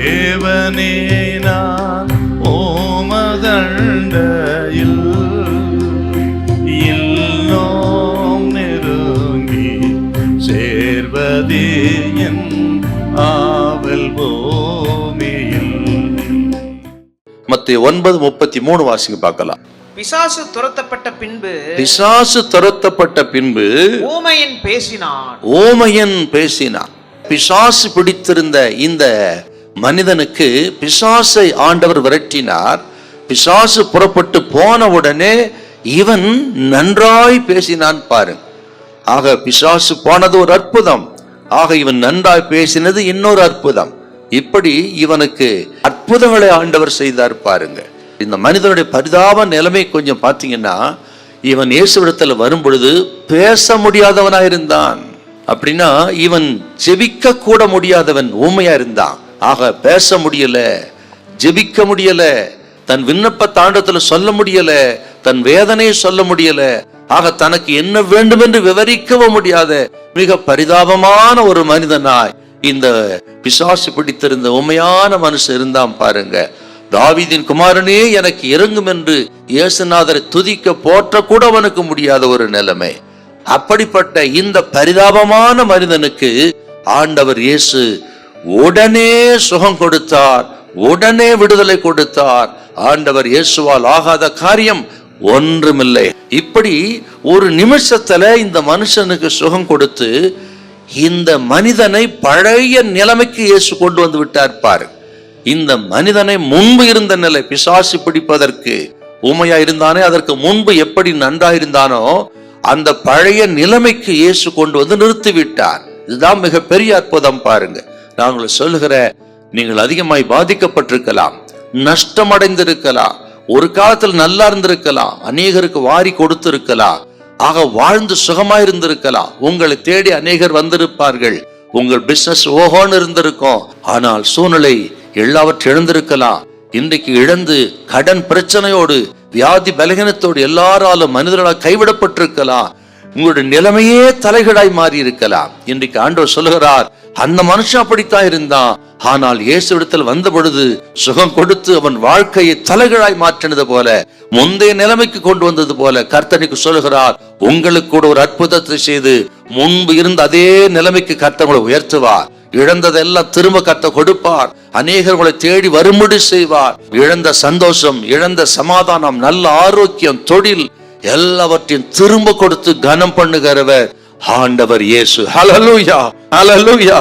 தேவனே நான் ஓமதண்டையில் இன்னும் நெருங்கி சேர்வதே என் ஆவல் பூமியில். மத்தேயு 9:33 வாசிங்க பார்க்கலாம். பிசாசு துரத்தப்பட்ட பின்பு ஓமையன் பேசினான். பிசாசு பிடித்திருந்த இந்த மனிதனுக்கு பிசாசை ஆண்டவர் விரட்டினார். பிசாசு புறப்பட்டு போன உடனே இவன் நன்றாய் பேசினான் பாருங்க. ஆக பிசாசு போனது ஒரு அற்புதம். ஆக இவன் நன்றாய் பேசினது இன்னொரு அற்புதம். இப்படி இவனுக்கு அற்புதங்களை ஆண்டவர் செய்தார் பாருங்க. இந்த மனிதனுடைய பரிதாப நிலைமை கொஞ்சம் பார்த்தீங்கன்னா, இவன் இயேசுவிடத்துல வரும் பொழுது பேச முடியாதவனாயிருந்தான். அப்படின்னா இவன் ஜெபிக்க கூட முடியாதவன், ஊமையா இருந்தான். ஆக பேச முடியல, ஜெபிக்க முடியல, தன் விண்ணப்பத்தை ஆண்டவத்துல சொல்ல முடியல, தன் வேதனையை சொல்ல முடியல. ஆக தனக்கு என்ன வேண்டும் என்று விவரிக்கவும் முடியாத மிக பரிதாபமான ஒரு மனிதனாய் இந்த பிசாசு பிடித்திருந்த உண்மையான மனுஷன் இருந்தான் பாருங்க. தாவீதின் குமாரனே எனக்கு இறங்கும் என்று இயேசுநாதரை துதிக்க போற்ற கூட அவனுக்கு முடியாத ஒரு நிலைமை. அப்படிப்பட்ட இந்த பரிதாபமான மனிதனுக்கு ஆண்டவர் இயேசு உடனே சுகம் கொடுத்தார், உடனே விடுதலை கொடுத்தார். ஆண்டவர் இயேசுவால் ஆகாத காரியம் ஒன்றுமில்லை. இப்படி ஒரு நிமிஷத்துல இந்த மனுஷனுக்கு சுகம் கொடுத்து இந்த மனிதனை பழைய நிலைமைக்கு இயேசு கொண்டு வந்து விட்டார் பாரு. இந்த மனிதனை முன்பு இருந்த நிலை, பிசாசு பிடிப்பதற்கு ஊமையா இருந்தானே, அதற்கு முன்பு எப்படி நன்றாயிருந்தானோ அந்த பழைய நிலைமைக்கு இயேசு கொண்டு வந்து நிறுத்திவிட்டார். இதுதான் மிகப்பெரிய அற்புதம் பாருங்க. நாங்கள் சொல்லுகிற, நீங்கள் அதிகமாய் பாதிக்கப்பட்டிருக்கலாம், நஷ்டம் அடைந்திருக்கலாம், ஒரு காலத்தில் நல்லா இருந்திருக்கலாம், அநேகருக்கு வாரி கொடுத்திருக்கலாம், ஆக வாழ்ந்து சுகமாயிருந்திருக்கலாம், உங்களை தேடி அநேகர் வந்திருப்பார்கள், உங்கள் பிசினஸ் ஓஹோன்னு இருந்திருக்கும். ஆனால் சூழ்நிலை எல்லாவற்றையும் இழந்திருக்கலாம். இன்றைக்கு இழந்து கடன் பிரச்சனையோடு வியாதி பலகீனத்தோடு எல்லாராலும் மனிதர்களால் கைவிடப்பட்டிருக்கலாம். உங்களுடைய நிலைமையே தலைகீழாய் மாறி இருக்கலாம். இன்றைக்கு ஆண்டவர் சொல்லுகிறார், அந்த மனுஷன் அப்படித்தான் இருந்தான், ஆனால் இயேசு இடத்தில் வந்த பொழுது சுகம் கொடுத்து அவன் வாழ்க்கையை தலைகீழாய் மாற்றினது போல, முந்தைய நிலைமைக்கு கொண்டு வந்தது போல கர்த்தனுக்கு சொல்லுகிறார், உங்களுக்கு கூட ஒரு அற்புதத்தை செய்து முன்பு இருந்த அதே நிலைமைக்கு கர்த்தங்களை உயர்த்துவார். இழந்ததெல்லாம் திரும்ப கர்த்தர் கொடுப்பார். அநேகர்களை தேடி வரும்படி செய்வார். இழந்த சந்தோஷம், இழந்த சமாதானம், நல்ல ஆரோக்கியம், தொழில் எல்லாவற்றையும் திரும்ப கொடுத்து கனம் பண்ணுகிறவர் ஆண்டவர் இயேசு. ஹல்லேலூயா, ஹல்லேலூயா.